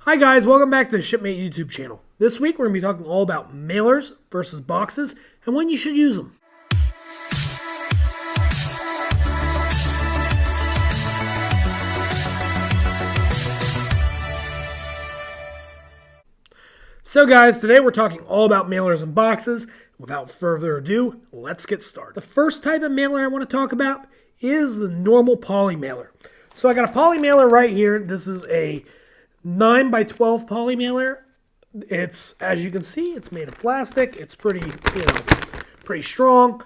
Hi guys, welcome back to the Shipmate YouTube channel. This week we're going to be talking all about mailers versus boxes and when you should use them. So guys, today we're talking all about mailers and boxes. Without further ado, let's get started. The first type of mailer I want to talk about is the normal poly mailer. So I got a poly mailer right here. This is a 9x12 poly mailer. It's, as you can see, it's made of plastic. It's pretty strong.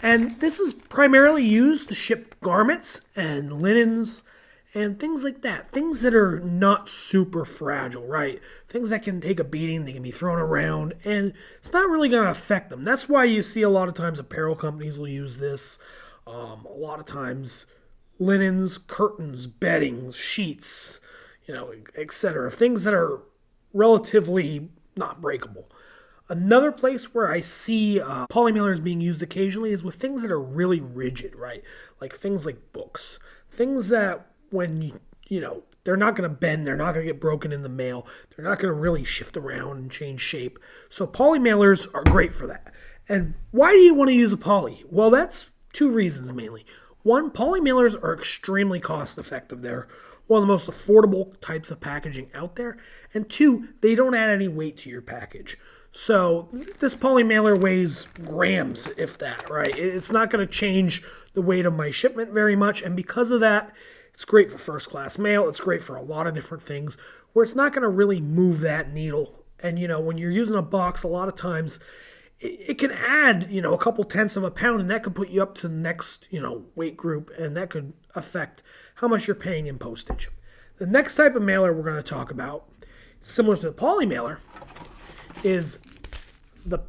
And this is primarily used to ship garments and linens and things like that. Things that are not super fragile, right? Things that can take a beating, they can be thrown around, and it's not really going to affect them. That's why you see a lot of times apparel companies will use this. A lot of times linens, curtains, bedding, sheets, etc. Things that are relatively not breakable. Another place where I see poly mailers being used occasionally is with things that are really rigid, right? Like things like books. Things that when they're not going to bend, they're not going to get broken in the mail, they're not going to really shift around and change shape. So poly mailers are great for that. And why do you want to use a poly? Well, that's two reasons mainly. One, poly mailers are extremely cost effective. They're one of the most affordable types of packaging out there. And two, they don't add any weight to your package. So this poly mailer weighs grams, if that, right? It's not going to change the weight of my shipment very much. And because of that, it's great for first class mail. It's great for a lot of different things where it's not going to really move that needle. And, when you're using a box, a lot of times it can add, a couple tenths of a pound, and that could put you up to the next, weight group, and that could affect how much you're paying in postage. The next type of mailer we're going to talk about, similar to the poly mailer, is the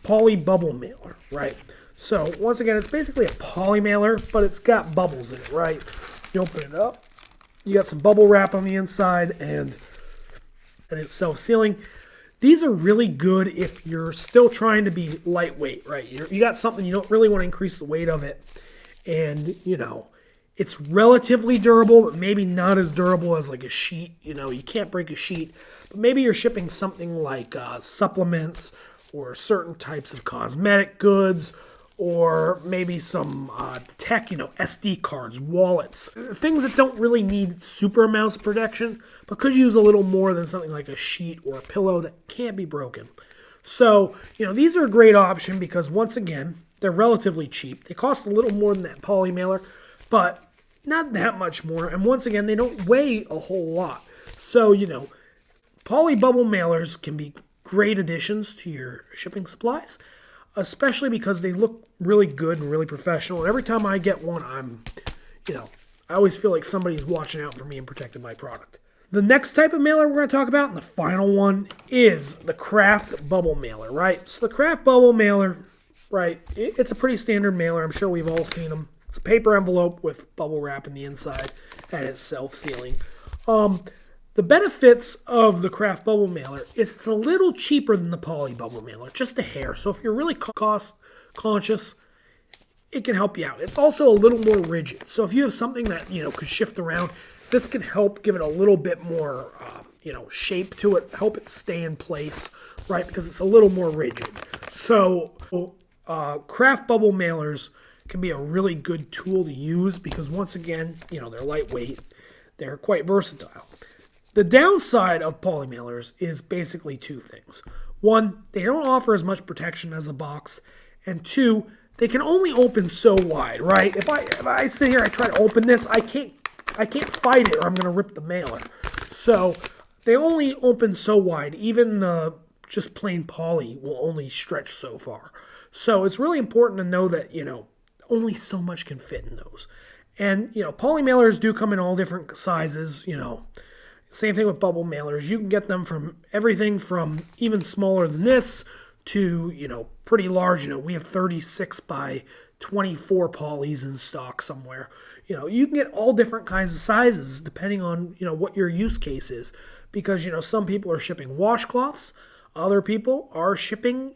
poly bubble mailer, right? So once again, it's basically a poly mailer, but it's got bubbles in it, right? You open it up, you got some bubble wrap on the inside, and it's self-sealing. These are really good if you're still trying to be lightweight, right? You got something, you don't really want to increase the weight of it, and it's relatively durable, but maybe not as durable as like a sheet. You can't break a sheet, but maybe you're shipping something like supplements or certain types of cosmetic goods, or maybe some tech, SD cards, wallets, things that don't really need super amounts of protection, but could use a little more than something like a sheet or a pillow that can't be broken. So, these are a great option because, once again, they're relatively cheap. They cost a little more than that poly mailer, but not that much more. And once again, they don't weigh a whole lot. So, poly bubble mailers can be great additions to your shipping supplies, especially because they look really good and really professional. And every time I get one, I always feel like somebody's watching out for me and protecting my product. The next type of mailer we're going to talk about, and the final one, is the craft bubble mailer, right? So the craft bubble mailer, right, it's a pretty standard mailer. I'm sure we've all seen them. It's a paper envelope with bubble wrap in the inside, and it's self-sealing. The benefits of the craft bubble mailer is it's a little cheaper than the poly bubble mailer, just a hair. So if you're really cost conscious, it can help you out. It's also a little more rigid. So if you have something that, could shift around, this can help give it a little bit more, shape to it, help it stay in place, right? Because it's a little more rigid. So craft bubble mailers can be a really good tool to use because, once again, they're lightweight. They're quite versatile. The downside of poly mailers is basically two things. One, they don't offer as much protection as a box. And two, they can only open so wide, right? If I sit here, I try to open this, I can't fight it or I'm going to rip the mailer. So they only open so wide. Even the just plain poly will only stretch so far. So it's really important to know that, only so much can fit in those. And, poly mailers do come in all different sizes, Same thing with bubble mailers. You can get them from everything from even smaller than this to, pretty large. We have 36 by 24 polys in stock somewhere. You can get all different kinds of sizes depending on, what your use case is. Because, some people are shipping washcloths. Other people are shipping,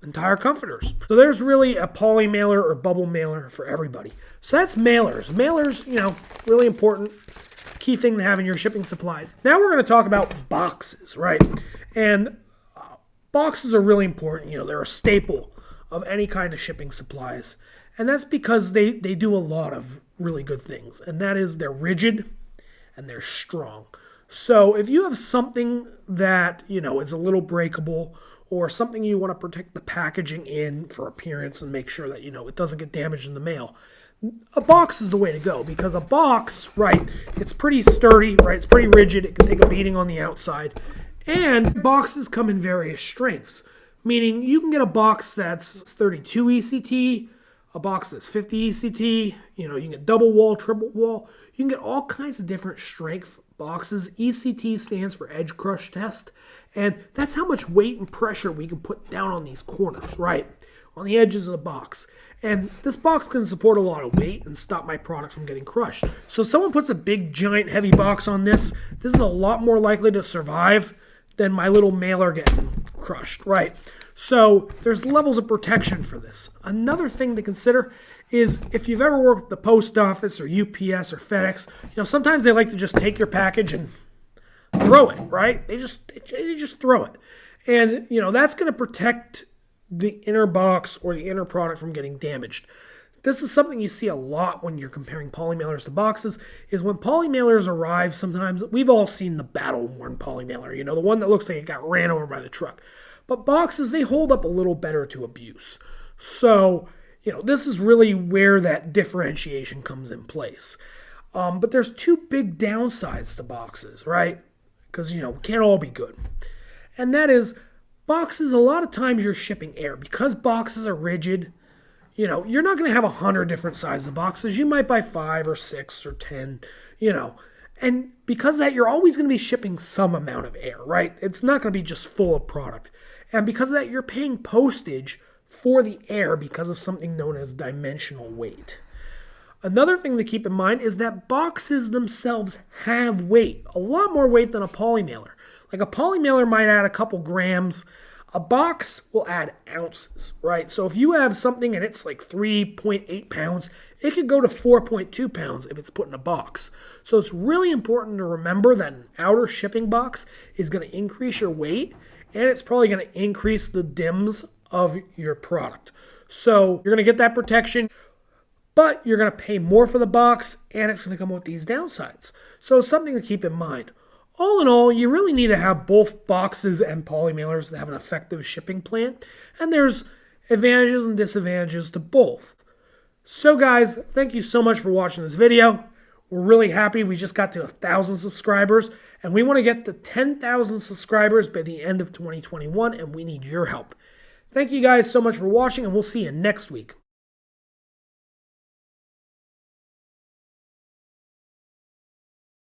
entire comforters. So there's really a poly mailer or bubble mailer for everybody. So that's mailers. Mailers, really important. key thing to have in your shipping supplies. Now we're going to talk about boxes, right? And boxes are really important. They're a staple of any kind of shipping supplies. And that's because they do a lot of really good things. And that is they're rigid and they're strong. So if you have something that, is a little breakable, or something you want to protect the packaging in for appearance and make sure that, it doesn't get damaged in the mail, a box is the way to go, because a box, right, it's pretty sturdy, right? It's pretty rigid. It can take a beating on the outside. And boxes come in various strengths, meaning you can get a box that's 32 ECT, a box that's 50 ECT, you can get double wall, triple wall. You can get all kinds of different strength boxes. ECT stands for edge crush test, and that's how much weight and pressure we can put down on these corners, right? On the edges of the box. And this box can support a lot of weight and stop my product from getting crushed. So if someone puts a big, giant, heavy box on this is a lot more likely to survive than my little mailer getting crushed, right? So there's levels of protection for this. Another thing to consider is if you've ever worked at the post office or UPS or FedEx, sometimes they like to just take your package and throw it, right? They just throw it. And, that's going to protect the inner box or the inner product from getting damaged. This is something you see a lot when you're comparing poly mailers to boxes, is when poly mailers arrive, sometimes we've all seen the battle-worn poly mailer, the one that looks like it got ran over by the truck. But boxes, they hold up a little better to abuse. So, this is really where that differentiation comes in place. But there's two big downsides to boxes, right? Because, it can't all be good. And that is, boxes, a lot of times you're shipping air. Because boxes are rigid, you're not going to have 100 different sizes of boxes. You might buy 5 or 6 or 10, And because of that, you're always going to be shipping some amount of air, right? It's not going to be just full of product. And because of that, you're paying postage for the air because of something known as dimensional weight. Another thing to keep in mind is that boxes themselves have weight, a lot more weight than a poly mailer. Like a poly mailer might add a couple grams. A box will add ounces, right? So if you have something and it's like 3.8 pounds, it could go to 4.2 pounds if it's put in a box. So it's really important to remember that an outer shipping box is going to increase your weight, and it's probably going to increase the DIMS of your product. So you're going to get that protection, but you're going to pay more for the box, and it's going to come with these downsides. So it's something to keep in mind. All in all, you really need to have both boxes and poly mailers to have an effective shipping plan, and there's advantages and disadvantages to both. So guys, thank you so much for watching this video. We're really happy we just got to 1,000 subscribers, and we want to get to 10,000 subscribers by the end of 2021, and we need your help. Thank you guys so much for watching, and we'll see you next week.